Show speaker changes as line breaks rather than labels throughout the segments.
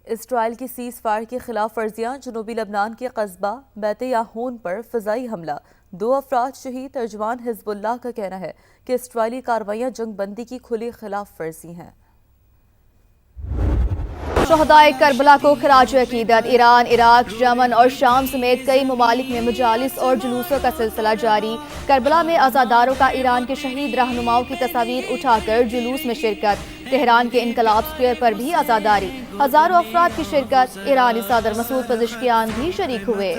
اسرائیل کی cease fire کی خلاف ورزیاں، جنوبی لبنان کے قصبہ بیت یاہون پر فضائی حملہ، 2 افراد شہید۔ ترجمان حزب اللہ کا کہنا ہے کہ اسرائیلی کارروائیاں جنگ بندی کی کھلی خلاف ورزی ہیں۔
شہدائے کربلا کو خراج عقیدت۔ ایران، عراق، یمن اور شام سمیت کئی ممالک میں مجالس اور جلوسوں کا سلسلہ جاری۔ کربلا میں عزاداروں کا ایران کے شہید رہنماؤں کی تصاویر اٹھا کر جلوس میں شرکت۔ تہران کے انقلاب اسکوائر پر بھی عزاداری، ہزاروں افراد کی شرکت۔ ایرانی صدر مسعود پزشکیان بھی شریک ہوئے۔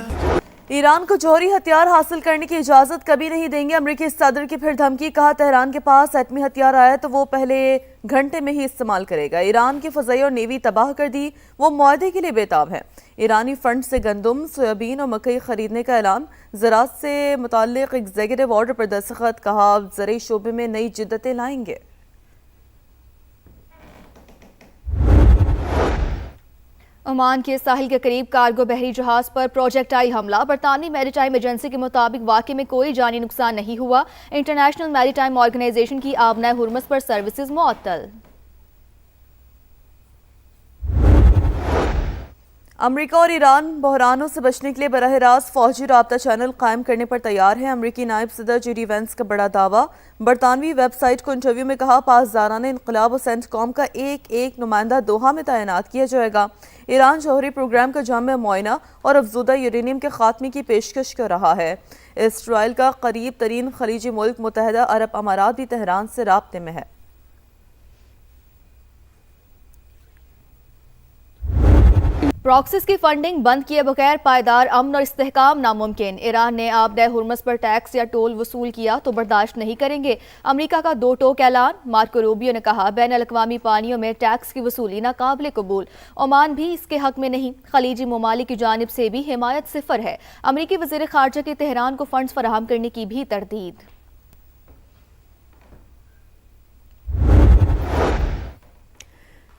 ایران کو جوہری ہتھیار حاصل کرنے کی اجازت کبھی نہیں دیں گے، امریکی صدر کی پھر دھمکی۔ کہا تہران کے پاس ایٹمی ہتھیار آیا تو وہ پہلے گھنٹے میں ہی استعمال کرے گا۔ ایران کی فضائی اور نیوی تباہ کر دی، وہ معاہدے کے لیے بےتاب ہے۔ ایرانی فنڈ سے گندم، سویابین اور مکئی خریدنے کا اعلان۔ زراعت سے متعلق ایگزیکٹو آرڈر پر دستخط۔ کہا زرعی شعبے میں نئی جدتیں لائیں گے۔
عمان کے ساحل کے قریب کارگو بحری جہاز پر پروجیکٹائل حملہ۔ برطانوی میری ٹائم ایجنسی کے مطابق واقعے میں کوئی جانی نقصان نہیں ہوا۔ انٹرنیشنل میری ٹائم آرگنائزیشن کی آبنائے ہرمز پر سروسز معطل۔
امریکہ اور ایران بحرانوں سے بچنے کے لیے براہ راست فوجی رابطہ چینل قائم کرنے پر تیار ہیں۔ امریکی نائب صدر جے ڈی وینس کا بڑا دعویٰ۔ برطانوی ویب سائٹ کو انٹرویو میں کہا پاسداران انقلاب و سینٹ کام کا ایک نمائندہ دوحہ میں تعینات کیا جائے گا۔ ایران جوہری پروگرام کا جامع معائنہ اور افزودہ یورینیم کے خاتمے کی پیشکش کر رہا ہے۔ اسرائیل کا قریب ترین خلیجی ملک متحدہ عرب امارات بھی تہران سے رابطے میں ہے۔
پراکسیز کی فنڈنگ بند کیے بغیر پائیدار امن اور استحکام ناممکن۔ ایران نے آبدہ ہرمز پر ٹیکس یا ٹول وصول کیا تو برداشت نہیں کریں گے۔ امریکہ کا 2 ٹوک اعلان۔ مارکو روبیو نے کہا بین الاقوامی پانیوں میں ٹیکس کی وصولی ناقابل قبول۔ عمان بھی اس کے حق میں نہیں۔ خلیجی ممالک کی جانب سے بھی حمایت صفر ہے۔ امریکی وزیر خارجہ کی تہران کو فنڈز فراہم کرنے کی بھی تردید۔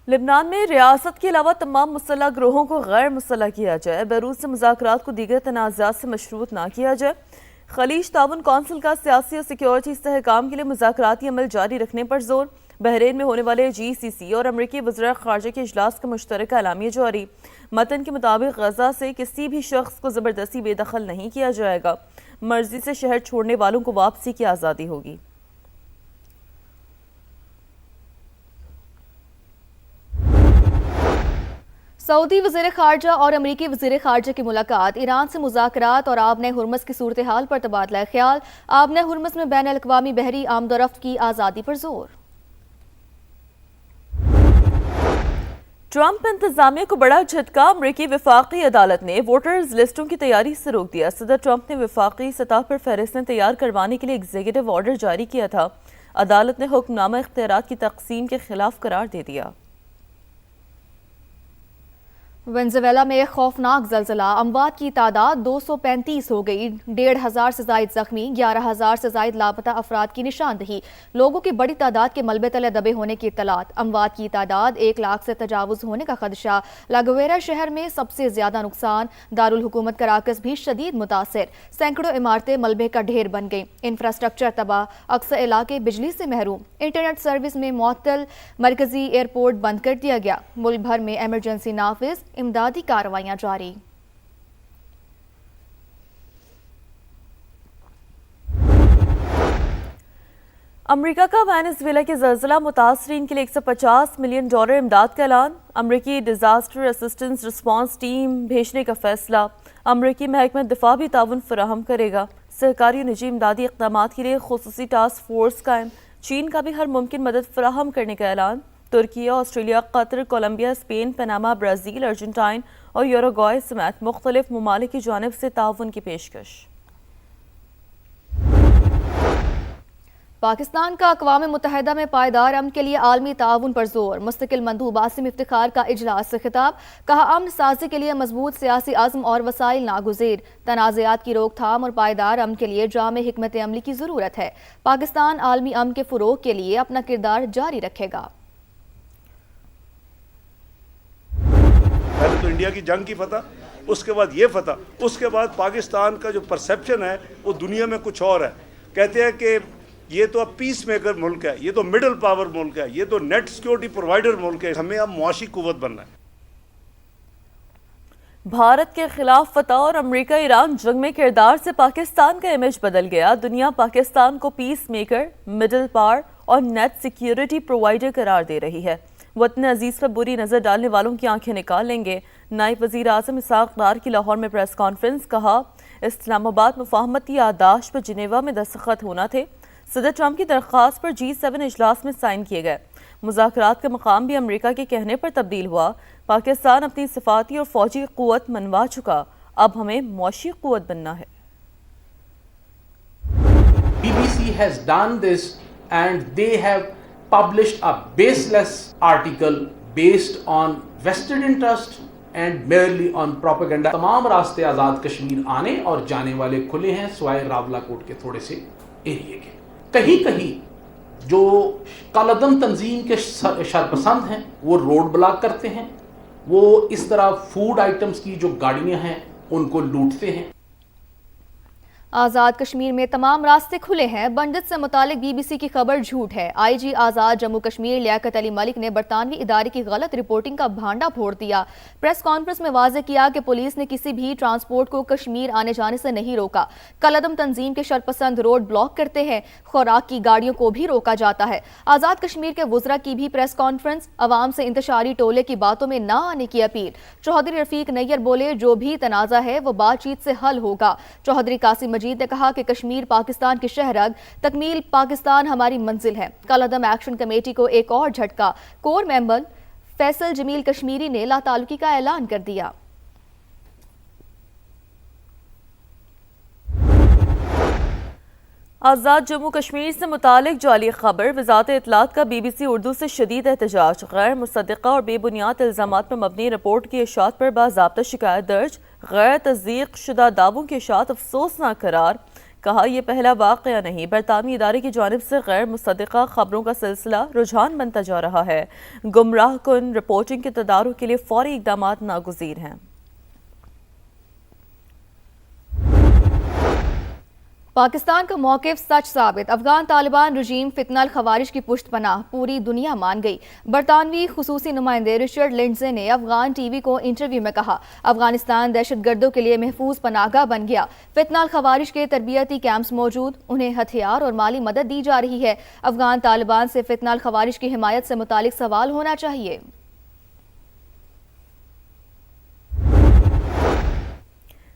لبنان میں ریاست کے علاوہ تمام مسلح گروہوں کو غیر مسلح کیا جائے۔ بیروت سے مذاکرات کو دیگر تنازعات سے مشروط نہ کیا جائے۔ خلیج تعاون کونسل کا سیاسی اور سیکیورٹی استحکام کے لیے مذاکراتی عمل جاری رکھنے پر زور۔ بحرین میں ہونے والے جی سی سی اور امریکی وزراء خارجہ کے اجلاس کا مشترکہ اعلامیہ جاری۔ متن کے مطابق غزہ سے کسی بھی شخص کو زبردستی بے دخل نہیں کیا جائے گا۔ مرضی سے شہر چھوڑنے والوں کو واپسی کی آزادی ہوگی۔
سعودی وزیر خارجہ اور امریکی وزیر خارجہ کی ملاقات۔ ایران سے مذاکرات اور آبنۂ ہرمز کی صورتحال پر تبادلہ خیال۔ آبنۂ ہرمز میں بین الاقوامی بحری آمد و رفت کی آزادی پر زور۔
ٹرمپ انتظامیہ کو بڑا جھٹکا۔ امریکی وفاقی عدالت نے ووٹرز لسٹوں کی تیاری سے روک دیا۔ صدر ٹرمپ نے وفاقی سطح پر فہرستیں تیار کروانے کے لیے ایگزیکٹو آرڈر جاری کیا تھا۔ عدالت نے حکم نامہ اختیارات کی تقسیم کے خلاف قرار دے دیا۔
وینزویلا میں ایک خوفناک زلزلہ۔ اموات کی تعداد 235 ہو گئی۔ 1,500 سے زائد زخمی، 11,000 سے زائد لاپتہ افراد کی نشاندہی۔ لوگوں کی بڑی تعداد کے ملبے تلے دبے ہونے کی اطلاعات۔ اموات کی تعداد 1 لاکھ سے تجاوز ہونے کا خدشہ۔ لاگویرا شہر میں سب سے زیادہ نقصان۔ دارالحکومت کراکس بھی شدید متاثر۔ سینکڑوں عمارتیں ملبے کا ڈھیر بن گئیں۔ انفراسٹرکچر تباہ، اکثر علاقے بجلی سے محروم۔ انٹرنیٹ سروس میں معطل، مرکزی ایئرپورٹ بند کر دیا گیا۔ ملک بھر میں ایمرجنسی نافذ، امدادی کارروائیاں جاری۔
امریکہ کا وینزویلا کے زلزلہ متاثرین کے لیے $150 ملین امداد کا اعلان۔ امریکی ڈیزاسٹر اسسٹنس رسپانس ٹیم بھیجنے کا فیصلہ۔ امریکی محکمہ دفاع بھی تعاون فراہم کرے گا۔ سرکاری اور نجی امدادی اقدامات کے لیے خصوصی ٹاسک فورس قائم۔ چین کا بھی ہر ممکن مدد فراہم کرنے کا اعلان۔ Turkiye, Australia, Qatar, Colombia, Spain, Panama, Brazil, Argentine اور یوروگوائے سمیت مختلف ممالک کی جانب سے تعاون کی پیشکش۔
پاکستان کا اقوام متحدہ میں پائیدار امن کے لیے عالمی تعاون پر زور۔ مستقل مندوب عاصم افتخار کا اجلاس سے خطاب۔ کہا امن سازی کے لیے مضبوط سیاسی عزم اور وسائل ناگزیر۔ تنازعات کی روک تھام اور پائیدار امن کے لیے جامع حکمت عملی کی ضرورت ہے۔ پاکستان عالمی امن کے فروغ کے لیے اپنا کردار جاری رکھے گا۔
پہلے تو انڈیا کی جنگ کی فتح، اس کے بعد یہ فتح، اس کے بعد پاکستان کا جو پرسیپشن ہے وہ دنیا میں کچھ اور ہے۔ کہتے ہیں کہ یہ تو اب پیس میکر ملک ہے، یہ تو مڈل پاور ملک ہے، یہ تو نیٹ سیکیورٹی پرووائڈر ملک ہے۔ ہمیں اب معاشی قوت بننا ہے۔
بھارت کے خلاف فتح اور امریکہ ایران جنگ میں کردار سے پاکستان کا امیج بدل گیا. دنیا پاکستان کو پیس میکر، مڈل پاور اور نیٹ سیکیورٹی پرووائیڈر قرار دے رہی ہے. وطن عزیز پر بری نظر ڈالنے والوں کی آنکھیں نکال لیں گے. نائب وزیر اعظم اسحاق ڈار کی لاہور میں پریس کانفرنس. کہا اسلام آباد مفاہمتی یادداشت پر جنیوا میں دستخط ہونا تھے. صدر ٹرمپ کی درخواست پر G7 اجلاس میں سائن کیے گئے. مذاکرات کا مقام بھی امریکہ کے کہنے پر تبدیل ہوا. پاکستان اپنی صفاتی اور فوجی قوت منوا چکا، اب ہمیں معاشی قوت بننا ہے.
BBC has done this and they have published a baseless article based on vested interest and merely on propaganda. تمام راستے آزاد کشمیر آنے اور جانے والے کھلے ہیں سوائے راولا کوٹ کے تھوڑے سے ایریے کے. کہیں کہیں جو کالعدم تنظیم کے شرپسند ہیں وہ روڈ بلاک کرتے ہیں، وہ اس طرح فوڈ آئٹمز کی جو گاڑیاں ہیں ان کو لوٹتے ہیں.
آزاد کشمیر میں تمام راستے کھلے ہیں. بنڈت سے متعلق BBC کی خبر جھوٹ ہے. IG آزاد جموں کشمیر لیاقت علی ملک نے برطانوی ادارے کی غلط رپورٹنگ کا بھانڈا پھوڑ دیا. پریس کانفرنس میں واضح کیا کہ پولیس نے کسی بھی ٹرانسپورٹ کو کشمیر آنے جانے سے نہیں روکا. کالعدم تنظیم کے شرپسند روڈ بلاک کرتے ہیں، خوراک کی گاڑیوں کو بھی روکا جاتا ہے. آزاد کشمیر کے وزراء کی بھی پریس کانفرنس. عوام سے انتشاری ٹولے کی باتوں میں نہ آنے کی اپیل. چوہدری رفیق نیر بولے جو بھی تنازع ہے وہ بات چیت سے حل ہوگا. چوہدری قاسم مجید نے کہا کہ کشمیر پاکستان کی شہرگ، تکمیل پاکستان ہماری منزل ہے. کالعدم ایکشن کمیٹی کو ایک اور جھٹکا. کور ممبر فیصل جمیل کشمیری نے لا تعلقی کا اعلان کر دیا.
آزاد جموں کشمیر سے متعلق جعلی خبر. وزارت اطلاعات کا BBC اردو سے شدید احتجاج. غیر مصدقہ اور بے بنیاد الزامات پر مبنی رپورٹ کی اشاعت پر باضابطہ شکایت درج. غیر تصدیق شدہ دعووں کی اشاعت افسوسناک قرار. کہا یہ پہلا واقعہ نہیں، برطانوی ادارے کی جانب سے غیر مصدقہ خبروں کا سلسلہ رجحان بنتا جا رہا ہے. گمراہ کن رپورٹنگ کے تدارک کے لیے فوری اقدامات ناگزیر ہیں.
پاکستان کا موقف سچ ثابت. افغان طالبان رجیم فتنہ الخوارج کی پشت پناہ، پوری دنیا مان گئی. برطانوی خصوصی نمائندے رچرڈ لنڈزے نے افغان ٹی وی کو انٹرویو میں کہا افغانستان دہشت گردوں کے لیے محفوظ پناہ گاہ بن گیا. فتنہ الخوارج کے تربیتی کیمپس موجود، انہیں ہتھیار اور مالی مدد دی جا رہی ہے. افغان طالبان سے فتنہ الخوارج کی حمایت سے متعلق سوال ہونا چاہیے.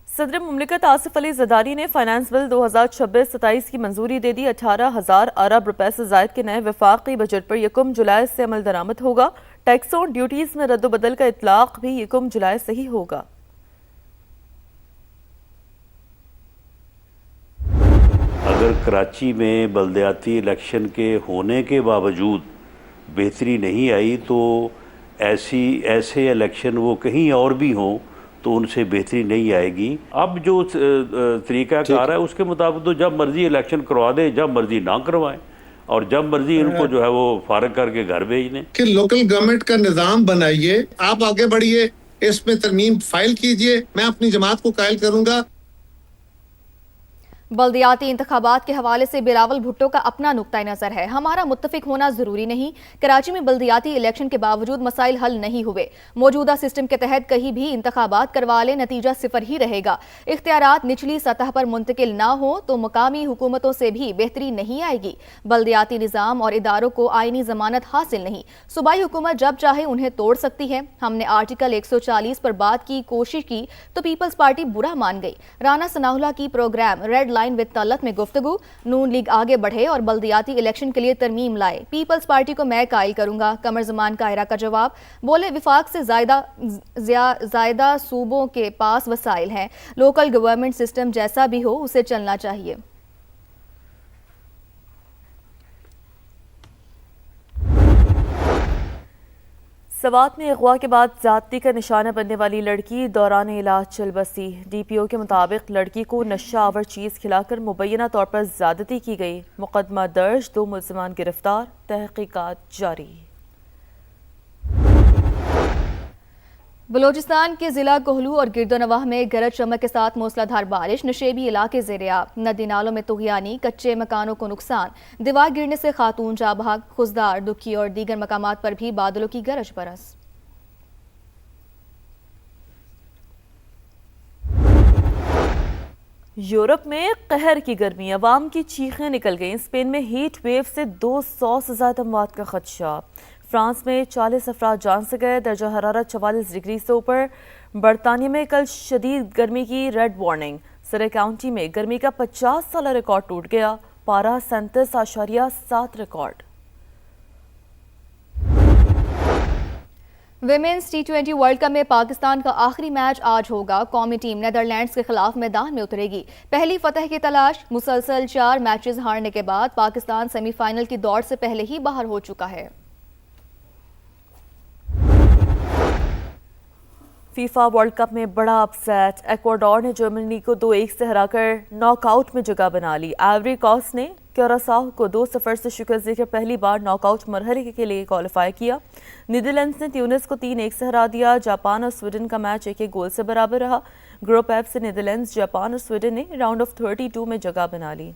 صدر مملکت آصف علی زرداری نے فائنانس بل 2026-27 کی منظوری دے دی. 18,000 ارب روپے سے زائد کے نئے وفاقی بجٹ پر 1 جولائی سے عمل درآمد ہوگا. ٹیکسوں ڈیوٹیز میں رد و بدل کا اطلاق بھی 1 جولائی سے ہی ہوگا.
اگر کراچی میں بلدیاتی الیکشن کے ہونے کے باوجود بہتری نہیں آئی تو ایسے الیکشن وہ کہیں اور بھی ہوں تو ان سے بہتری نہیں آئے گی. اب جو طریقہ کار ہے اس کے مطابق تو جب مرضی الیکشن کروا دیں، جب مرضی نہ کروائیں، اور جب مرضی ان کو جو ہے وہ فارغ کر کے گھر بھیج دیں.
کہ لوکل گورنمنٹ کا نظام بنائیے، آپ آگے بڑھیے، اس میں ترمیم فائل کیجئے. میں اپنی جماعت کو قائل کروں گا.
بلدیاتی انتخابات کے حوالے سے بلاول بھٹو کا اپنا نقطہ نظر ہے. ہمارا متفق ہونا ضروری نہیں. کراچی میں بلدیاتی الیکشن کے باوجود مسائل حل نہیں ہوئے. موجودہ سسٹم کے تحت کہیں بھی انتخابات کروا لیں، نتیجہ صفر ہی رہے گا. اختیارات نچلی سطح پر منتقل نہ ہوں تو مقامی حکومتوں سے بھی بہتری نہیں آئے گی. بلدیاتی نظام اور اداروں کو آئینی ضمانت حاصل نہیں. صوبائی حکومت جب چاہے انہیں توڑ سکتی ہے. ہم نے آرٹیکل 140 پر بات کی کوشش کی تو پیپلز پارٹی برا مان گئی. رانا ثناء اللہ کی programme red line with Talat میں گفتگو. نون لیگ آگے بڑھے اور بلدیاتی الیکشن کے لیے ترمیم لائے. پیپلز پارٹی کو میں قائل کروں گا. قمر زمان کائرہ کا جواب. بولے وفاق سے زائدہ صوبوں کے پاس وسائل ہیں. لوکل گورنمنٹ سسٹم جیسا بھی ہو اسے چلنا چاہیے.
سوات میں اغوا کے بعد زیادتی کا نشانہ بننے والی لڑکی دوران علاج چل بسی. DPO کے مطابق لڑکی کو نشہ آور چیز کھلا کر مبینہ طور پر زیادتی کی گئی. مقدمہ درج، 2 ملزمان گرفتار، تحقیقات جاری.
بلوچستان کے ضلع کوہلو اور گرد و نواح میں گرج چمک کے ساتھ موسلا دھار بارش. نشیبی علاقے زیر آب. ندی نالوں میں طغیانی، کچے مکانوں کو نقصان. دیوار گرنے سے خاتون جاں بحق. خزدار، دکھی اور دیگر مقامات پر بھی بادلوں کی گرج برس.
یورپ میں قہر کی گرمی، عوام کی چیخیں نکل گئیں۔ اسپین میں ہیٹ ویو سے 200 سے زائد اموات کا خدشہ۔ فرانس میں 40 افراد جان سے گئے، درجہ حرارت 44 ڈگری سے اوپر۔ برطانیہ میں کل شدید گرمی کی ریڈ وارننگ۔ سرے کاؤنٹی میں گرمی کا 50 سالہ ریکارڈ ٹوٹ گیا، پارہ 37.7 record.
Women's T20 world cup میں پاکستان کا آخری میچ آج ہوگا۔ قومی ٹیم نیدرلینڈز کے خلاف میدان میں اترے گی۔ پہلی فتح کی تلاش۔ مسلسل 4 میچز ہارنے کے بعد پاکستان سیمی فائنل کی دوڑ سے پہلے ہی باہر ہو چکا ہے۔
فیفا ورلڈ کپ میں بڑا اپسیٹ، ایکواڈور نے جرمنی کو 2-1 سے ہرا کر ناک آؤٹ میں جگہ بنا لی۔ آئیوری کوسٹ نے کیوراساؤ کو 2-0 سے شکست دے کر پہلی بار ناک آؤٹ مرحلے کے لیے کوالیفائی کیا۔ نیدرلینڈز نے تیونس کو 3-1 سے ہرا دیا۔ جاپان اور سویڈن کا میچ 1-1 گول سے برابر رہا۔ گروپ ایف سے نیدرلینڈز، جاپان اور سویڈن نے راؤنڈ آف 32 میں جگہ بنا لی۔